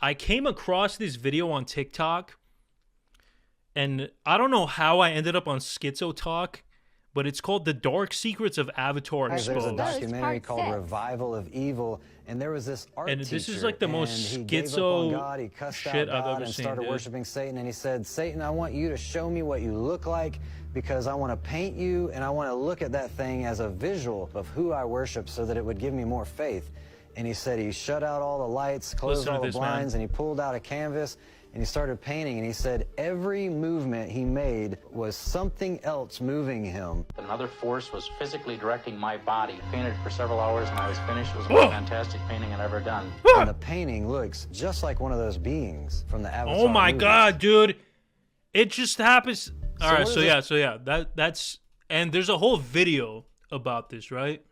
I came across this video on TikTok, and I don't know how I ended up on Schizo Talk, but it's called The Dark Secrets of Avatar Exposed. There's a documentary called Revival of Evil, and there was this art teacher, and this is like the most he gave up on schizo God, he cussed shit out I've God ever and seen, started dude. worshiping Satan, and he said, Satan, I want you to show me what you look like, because I want to paint you, and I want to look at that thing as a visual of who I worship so that it would give me more faith. And he said he shut out all the lights, closed all the blinds, and he pulled out a canvas, and he started painting, and he said every movement he made was something else moving him. Another force was physically directing my body. I painted for several hours, and I was finished. It was the most fantastic painting I've ever done. And the painting looks just like one of those beings from the Avatar Oh my movies. God, dude. It just happens. All right, what is so yeah, that's, and there's a whole video about this, right?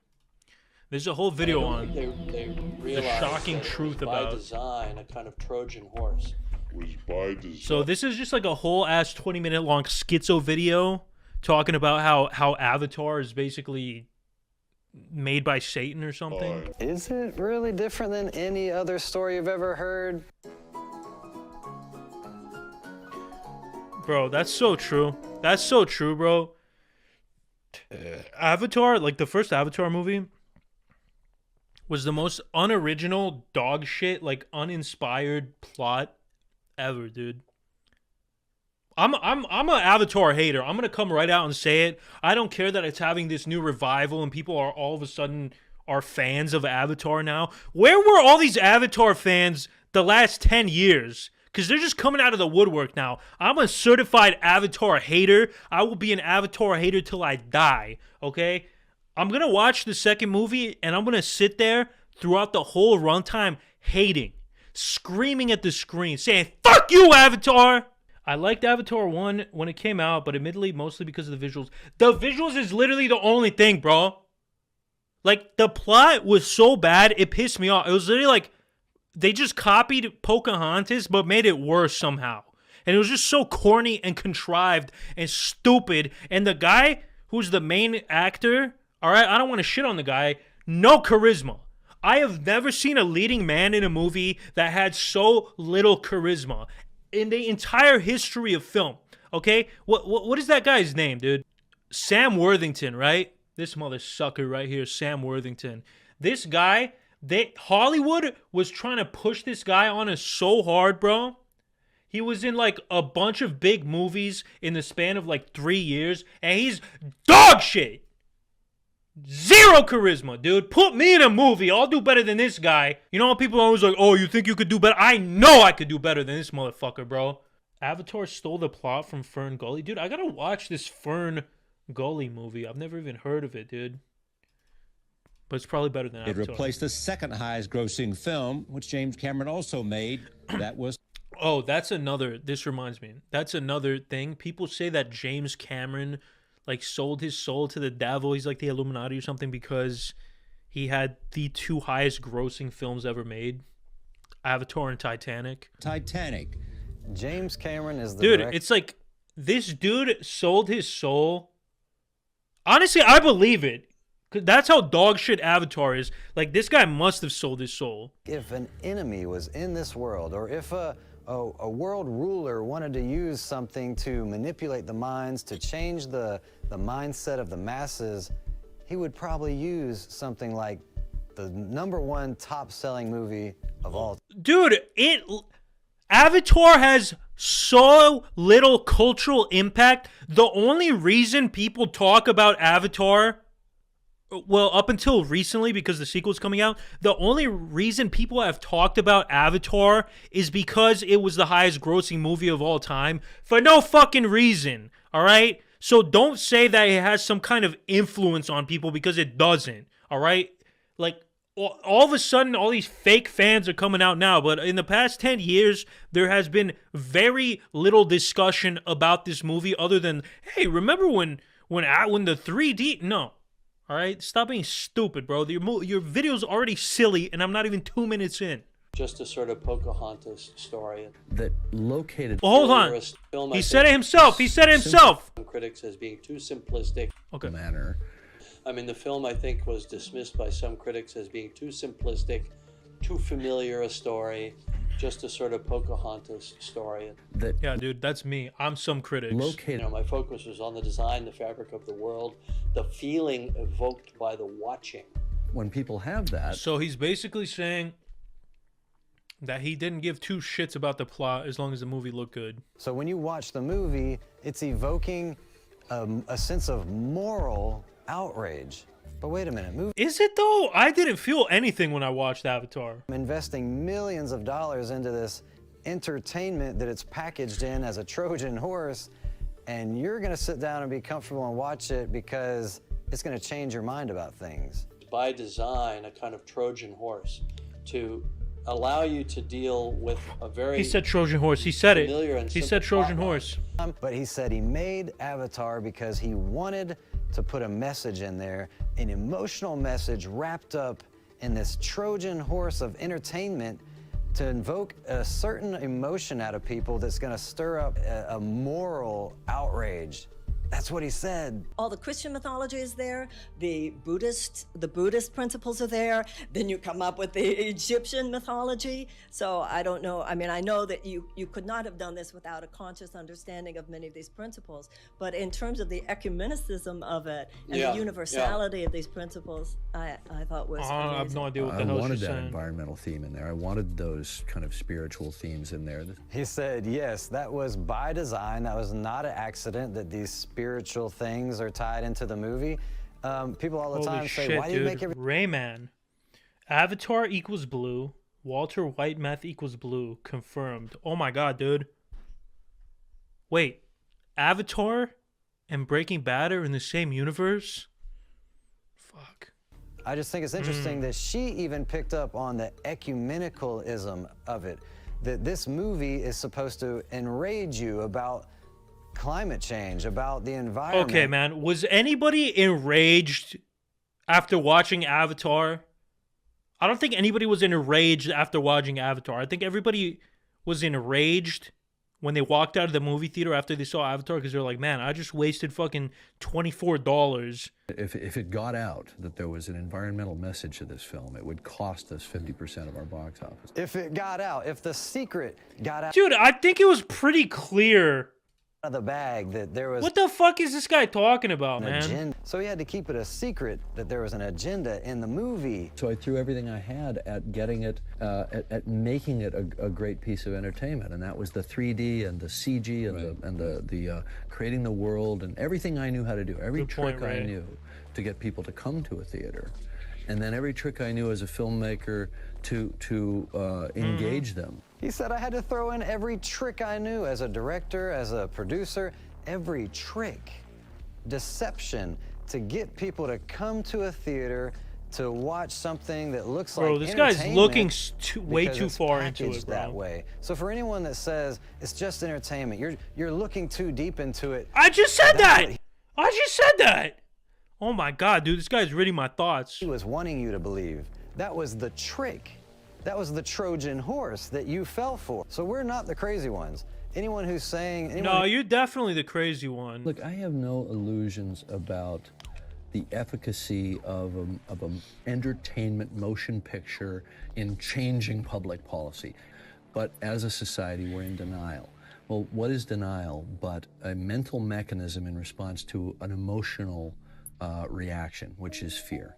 There's a whole video on They the shocking that it truth was by about. design, a kind of Trojan horse. Was by design. So this is just like a whole ass 20-minute long schizo video talking about how Avatar is basically made by Satan or something. Is it really different than any other story you've ever heard? Bro, that's so true. That's so true, bro. Avatar, like the first Avatar movie, was the most unoriginal dog shit, like uninspired plot ever, dude. I'm an Avatar hater. I'm gonna come right out and say it. I don't care that it's having this new revival and people are all of a sudden are fans of Avatar now. Where were all these Avatar fans the last 10 years? Because they're just coming out of the woodwork now. I'm a certified Avatar hater. I will be an Avatar hater till I die, okay? I'm going to watch the second movie, and I'm going to sit there throughout the whole runtime hating, screaming at the screen, saying, fuck you, Avatar! I liked Avatar 1 when it came out, but admittedly, mostly because of the visuals. The visuals is literally the only thing, bro. Like, the plot was so bad, it pissed me off. It was literally like, they just copied Pocahontas, but made it worse somehow. And it was just so corny and contrived and stupid. And the guy who's the main actor, all right, I don't want to shit on the guy, no charisma. I have never seen a leading man in a movie that had so little charisma in the entire history of film. Okay? What is that guy's name, dude? Sam Worthington, right? This mother sucker right here, Sam Worthington. This guy... Hollywood was trying to push this guy on us so hard, bro. He was in like a bunch of big movies in the span of like 3 years, and he's dog shit. Zero charisma, dude. Put me in a movie. I'll do better than this guy. You know how people are always like, oh, you think you could do better? I know I could do better than this motherfucker, bro. Avatar stole the plot from Fern Gully. Dude, I gotta watch this Fern Gully movie. I've never even heard of it, dude. But it's probably better than Avatar. It replaced the second highest grossing film, which James Cameron also made. That was... Oh, that's another... This reminds me. That's another thing. People say that James Cameron, like, sold his soul to the devil. He's like the Illuminati or something because he had the two highest grossing films ever made. Avatar and Titanic. Titanic. James Cameron is the Dude, director. it's like, this dude sold his soul. Honestly, I believe it. 'Cause that's how dog shit Avatar is. Like, this guy must have sold his soul. If an enemy was in this world, or if a world ruler wanted to use something to manipulate the minds, to change the mindset of the masses, he would probably use something like the #1 top-selling movie of all time. Dude, Avatar has so little cultural impact. The only reason people talk about Avatar... Well, up until recently, because the sequel's coming out, the only reason people have talked about Avatar is because it was the highest grossing movie of all time for no fucking reason, all right? So don't say that it has some kind of influence on people because it doesn't, all right? Like, all of a sudden, all these fake fans are coming out now, but in the past 10 years, there has been very little discussion about this movie other than, hey, remember when the 3D... No. All right, stop being stupid, bro. Your video's already silly, and I'm not even 2 minutes in. Just a sort of Pocahontas story. That located... Well, hold on. Film, He said it himself. He said it himself. Some critics as being too simplistic. Okay. manner. I mean, the film, I think, was dismissed by some critics as being too simplistic, too familiar a story. just a sort of Pocahontas story. Yeah, dude, that's me. I'm some critics. You know, my focus was on the design, the fabric of the world, the feeling evoked by the watching. When people have that, So he's basically saying that he didn't give two shits about the plot as long as the movie looked good. So when you watch the movie, it's evoking a sense of moral outrage. But wait a minute, Is it though? I didn't feel anything when I watched Avatar. investing millions of dollars into this entertainment that it's packaged in as a Trojan horse, and you're gonna sit down and be comfortable and watch it because it's gonna change your mind about things. By design, a kind of Trojan horse to allow you to deal with a very He said Trojan horse. He said it. familiar and He simple said Trojan plot line. horse. But he said he made Avatar because he wanted to put a message in there, an emotional message wrapped up in this Trojan horse of entertainment to invoke a certain emotion out of people that's going to stir up a moral outrage. That's what he said. All the Christian mythology is there, the Buddhist principles are there, then you come up with the Egyptian mythology. So I don't know, I mean, I know that you could not have done this without a conscious understanding of many of these principles, but in terms of the ecumenicism of it and the universality of these principles, I thought was amazing. I have no idea what the I hell wanted she's that saying. environmental theme in there. I wanted those kind of spiritual themes in there. He said, yes, that was by design. That was not an accident that these spiritual things are tied into the movie. People all the Holy time say, shit, why do you dude. make every... Rayman. Avatar equals blue. Walter White meth equals blue. Confirmed. Oh my god, dude. Wait. Avatar and Breaking Bad are in the same universe? Fuck. I just think it's interesting that she even picked up on the ecumenicalism of it, that this movie is supposed to enrage you about climate change, about the environment. Okay, man. Was anybody enraged after watching Avatar? I don't think anybody was enraged after watching Avatar. I think everybody was enraged when they walked out of the movie theater after they saw Avatar because they're like, man, I just wasted fucking $24. If it got out that there was an environmental message to this film, it would cost us 50% of our box office. If it got out, if the secret got out Dude, I think it was pretty clear. of the bag that there was What the fuck is this guy talking about, an man? agenda, so he had to keep it a secret that there was an agenda in the movie. So I threw everything I had at getting it, at making it a great piece of entertainment, and that was the 3D and the CG and the creating the world and everything I knew how to do, every Good point, trick I Ray. knew to get people to come to a theater, and then every trick I knew as a filmmaker to engage them. He said I had to throw in every trick I knew as a director, as a producer, every trick, deception, to get people to come to a theater to watch something that looks Bro, like this guy's entertainment looking way because too it's far into it, packaged bro. that way. So for anyone that says it's just entertainment, you're looking too deep into it. I just said That's that! what he- I just said that! Oh my god, dude, this guy's reading my thoughts. He was wanting you to believe. That was the trick. That was the Trojan horse that you fell for. So we're not the crazy ones. Anyone who's saying... No, you're definitely the crazy one. Look, I have no illusions about the efficacy of an entertainment motion picture in changing public policy. But as a society, we're in denial. Well, what is denial but a mental mechanism in response to an emotional reaction, which is fear.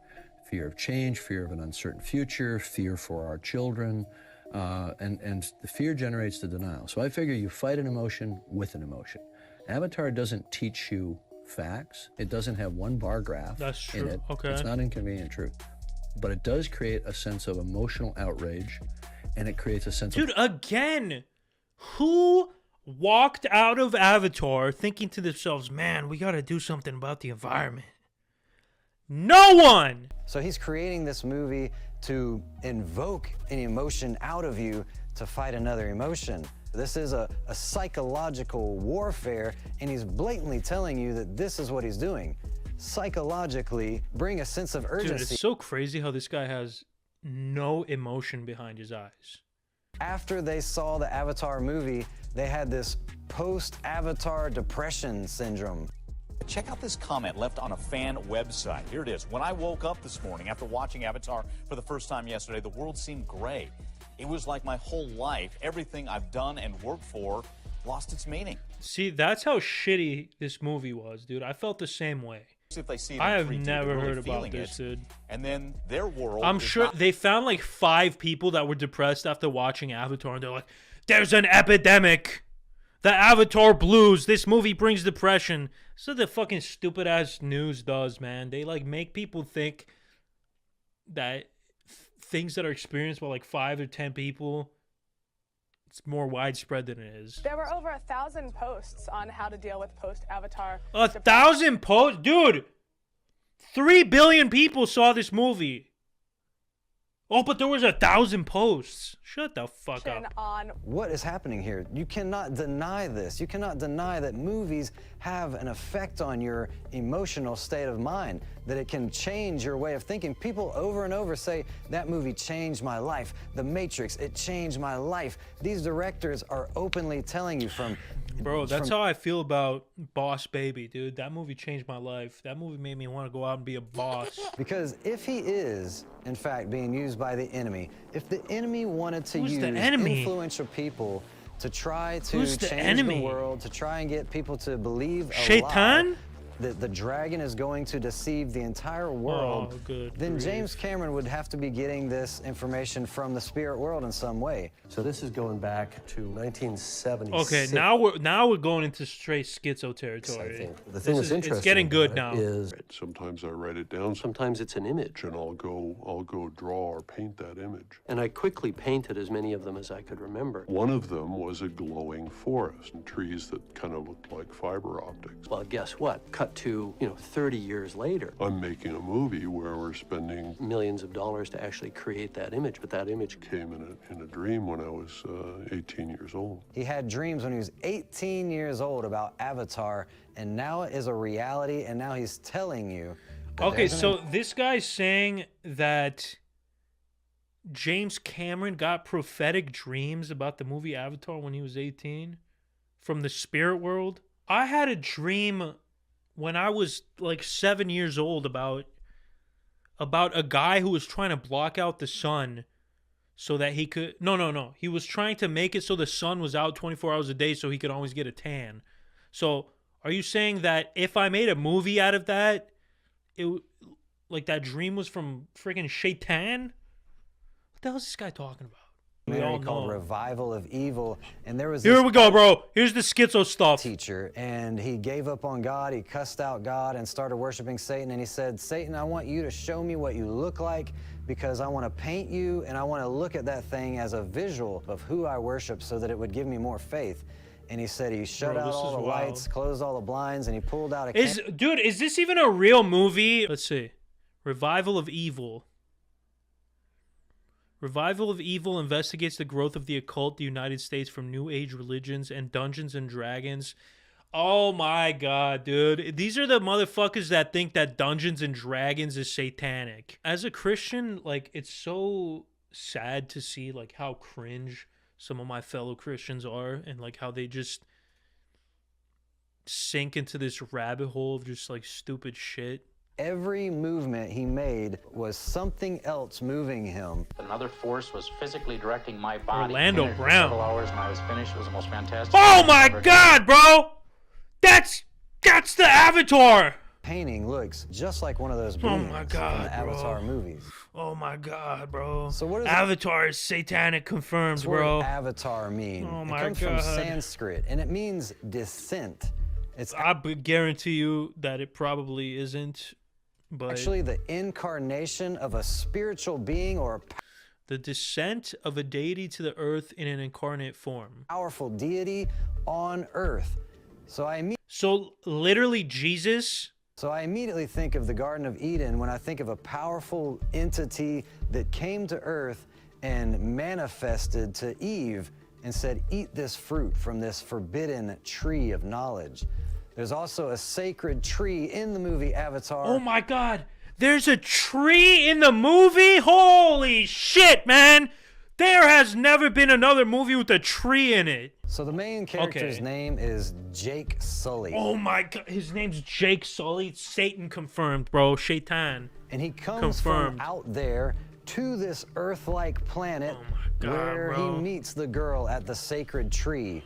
Fear of change, fear of an uncertain future, fear for our children, and the fear generates the denial. So I figure you fight an emotion with an emotion. Avatar doesn't teach you facts. It doesn't have one bar graph That's in true. it. Okay. It's not inconvenient truth. But it does create a sense of emotional outrage, and it creates a sense Dude, of... again, who walked out of Avatar thinking to themselves, man, we gotta do something about the environment? No one! So he's creating this movie to invoke an emotion out of you to fight another emotion. This is a psychological warfare, and he's blatantly telling you that this is what he's doing. Psychologically, bring a sense of Dude, urgency. it's so crazy how this guy has no emotion behind his eyes. After they saw the Avatar movie, they had this post-Avatar depression syndrome. Check out this comment left on a fan website. Here it is. When I woke up this morning after watching Avatar for the first time yesterday, the world seemed gray. It was like my whole life, everything I've done and worked for, lost its meaning. See, that's how shitty this movie was, dude. I felt the same way. If they see it I in have 3D, never they're really heard about feeling this, it, dude. And then their world. I'm is sure not- they found like 5 people that were depressed after watching Avatar, and they're like, "There's an epidemic. The Avatar blues. This movie brings depression." So the fucking stupid ass news does, man. They like make people think that things that are experienced by like 5 or 10 people, it's more widespread than it is. There were over 1,000 posts on how to deal with post-Avatar. 1,000 posts, dude. 3 billion people saw this movie. Oh, but there was 1,000 posts. Shut the fuck up. On What is happening here? You cannot deny this. You cannot deny that movies have an effect on your emotional state of mind, that it can change your way of thinking. People over and over say, that movie changed my life. The Matrix, it changed my life. These directors are openly telling you from... Bro, that's how I feel about Boss Baby, dude. That movie changed my life. That movie made me want to go out and be a boss. Because if he is, in fact, being used by the enemy, if the enemy wanted to Who's use the enemy? influential people to try to Who's the change enemy? the world, to try and get people to believe a Shaitan? lie, that the dragon is going to deceive the entire world, Oh, good then grief. James Cameron would have to be getting this information from the spirit world in some way. So this is going back to 1976. Okay, now we're going into straight schizo territory. The thing that's interesting It's getting good about now. it is Sometimes I write it down, sometimes it's an image. and I'll go draw or paint that image. And I quickly painted as many of them as I could remember. One of them was a glowing forest and trees that kind of looked like fiber optics. Well, guess what? Cut to, 30 years later. I'm making a movie where we're spending Millions of dollars to actually create that image, but that image came in a dream when I was 18 years old. He had dreams when he was 18 years old about Avatar, and now it is a reality, and now he's telling you. that Okay, there's an so this guy's saying that James Cameron got prophetic dreams about the movie Avatar when he was 18 from the spirit world. I had a dream when I was like 7 years old about a guy who was trying to block out the sun so that he could no. He was trying to make it so the sun was out 24 hours a day so he could always get a tan. So, are you saying that if I made a movie out of that, like that dream was from freaking Shaitan? What the hell is this guy talking about? We all called know. Revival of Evil, and there was Here this we go, bro. Here's the schizo stuff. teacher, and he gave up on God. He cussed out God and started worshiping Satan, and he said, Satan, I want you to show me what you look like, because I want to paint you, and I want to look at that thing as a visual of who I worship so that it would give me more faith. And he said he shut Bro, out this all is the wild. lights, closed all the blinds, and he pulled out a Dude, is this even a real movie? Let's see. Revival of Evil. Revival of Evil investigates the growth of the occult, the United States from New Age religions and Dungeons and Dragons. Oh my god, dude. These are the motherfuckers that think that Dungeons and Dragons is satanic. As a Christian, like, it's so sad to see like how cringe some of my fellow Christians are, and like how they just sink into this rabbit hole of just like stupid shit. Every movement he made was something else moving him. Another force was physically directing my body. Orlando Painted for Brown. Several hours when I was finished. It was the most fantastic. Oh thing my I've ever god, bro! That's the Avatar! Painting looks just like one of those beings my from God, the Avatar bro. movies. Oh my god, bro. So what is Avatar is satanic confirmed, What's the word bro. Avatar mean? Oh it my comes God. from Sanskrit, and it means descent. It's Guarantee you that it probably isn't, but actually the incarnation of a spiritual being or a the descent of a deity to the earth in an incarnate form. powerful deity on earth. So literally Jesus. So I immediately think of the Garden of Eden when I think of a powerful entity that came to earth and manifested to Eve and said, eat this fruit from this forbidden tree of knowledge. There's also a sacred tree in the movie Avatar. Oh my god. There's a tree in the movie? Holy shit, man. There has never been another movie with a tree in it. So the main character's name is Jake Sully. Oh my god, his name's Jake Sully. Satan confirmed, bro. Shaitan. And he comes Confirmed. from out there to this Earth-like planet where he meets the girl at the sacred tree.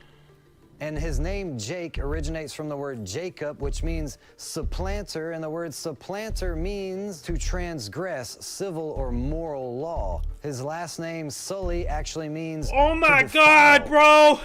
And his name, Jake, originates from the word Jacob, which means supplanter, and the word supplanter means to transgress civil or moral law. His last name, Sully, actually means oh my God, bro!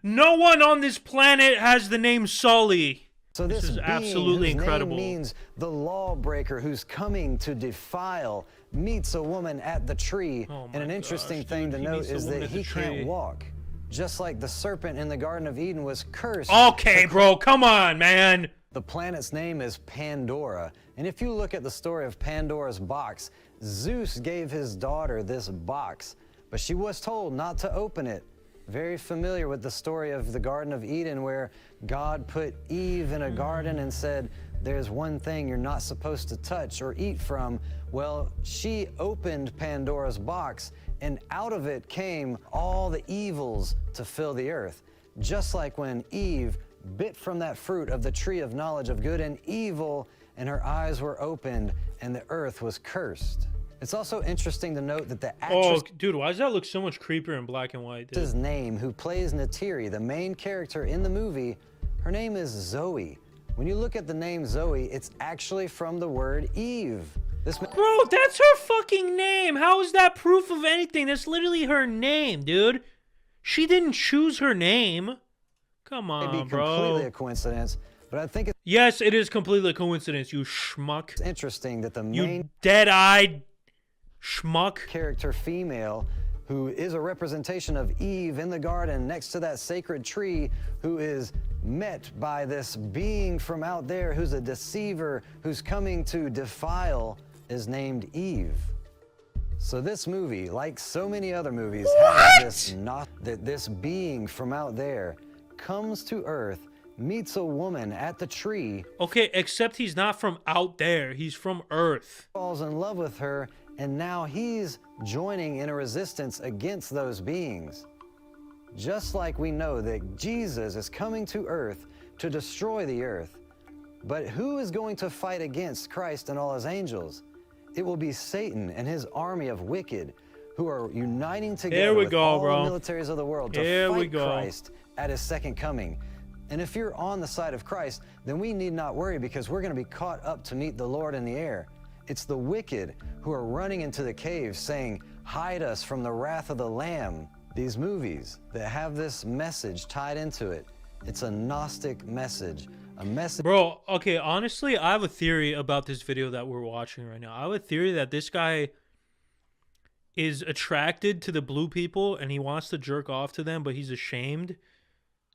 No one on this planet has the name Sully. So this is being absolutely whose incredible. Name means the lawbreaker who's coming to defile meets a woman at the tree. And an interesting thing to note is that he can't walk. Just like the serpent in the Garden of Eden was cursed. Okay, bro, come on, man. The planet's name is Pandora. And if you look at the story of Pandora's box, Zeus gave his daughter this box, but she was told not to open it. Very familiar with the story of the Garden of Eden, where God put Eve in a garden and said, there's one thing you're not supposed to touch or eat from. Well, she opened Pandora's box, and out of it came all the evils to fill the earth. Just like when Eve bit from that fruit of the tree of knowledge of good and evil, and her eyes were opened, and the earth was cursed. It's also interesting to note that the actress... Oh, dude, why does that look so much creepier in black and white, dude? His name, who plays Natiri, the main character in the movie, her name is Zoe. When you look at the name Zoe, it's actually from the word Eve. Bro, that's her fucking name. How is that proof of anything? That's literally her name, dude. She didn't choose her name. Come on, Maybe bro. Completely a coincidence, but I think it's... Yes, it is completely a coincidence, you schmuck. It's interesting that the main... You dead-eyed schmuck. Character female, who is a representation of Eve in the garden next to that sacred tree, who is met by this being from out there who's a deceiver, who's coming to defile, is named Eve. So this movie, like so many other movies, has this being from out there comes to Earth, meets a woman at the tree. Okay, except he's not from out there. He's from Earth. Falls in love with her, and now he's joining in a resistance against those beings. Just like we know that Jesus is coming to Earth to destroy the earth. But who is going to fight against Christ and all his angels? It will be Satan and his army of wicked who are uniting together with all the militaries of the world to fight Christ at his second coming. And if you're on the side of Christ, then we need not worry, because we're going to be caught up to meet the Lord in the air. It's the wicked who are running into the caves saying, hide us from the wrath of the Lamb. These movies that have this message tied into it, it's a Gnostic message. A message. Bro, okay, honestly, I have a theory about this video that we're watching right now. I have a theory that this guy is attracted to the blue people and he wants to jerk off to them, but he's ashamed.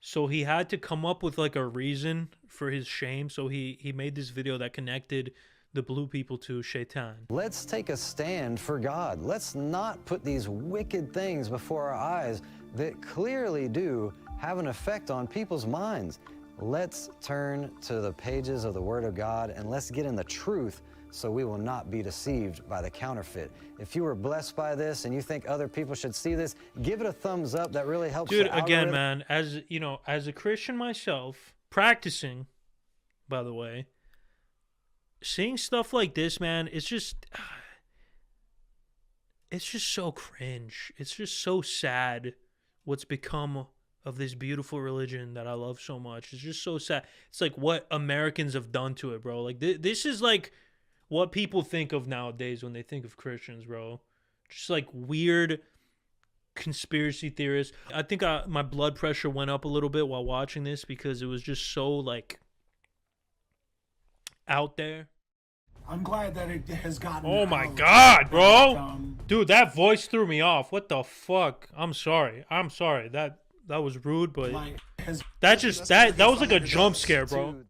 So he had to come up with like a reason for his shame. So he made this video that connected the blue people to Shaitan. Let's take a stand for God. Let's not put these wicked things before our eyes that clearly do have an effect on people's minds. Let's turn to the pages of the Word of God and let's get in the truth so we will not be deceived by the counterfeit. If you were blessed by this and you think other people should see this, give it a thumbs up. That really helps. Dude, again, man, as you know, as a Christian myself, practicing, by the way, seeing stuff like this, man, it's just so cringe. It's just so sad what's become of this beautiful religion that I love so much. It's just so sad. It's like what Americans have done to it, bro. Like this is like what people think of nowadays when they think of Christians, bro. Just like weird conspiracy theorists. I think my blood pressure went up a little bit while watching this because it was just so like out there. I'm glad that it has gotten. Oh my God, bro! Dude, that voice threw me off. What the fuck? I'm sorry. That was rude, but that was like a jump scare, bro.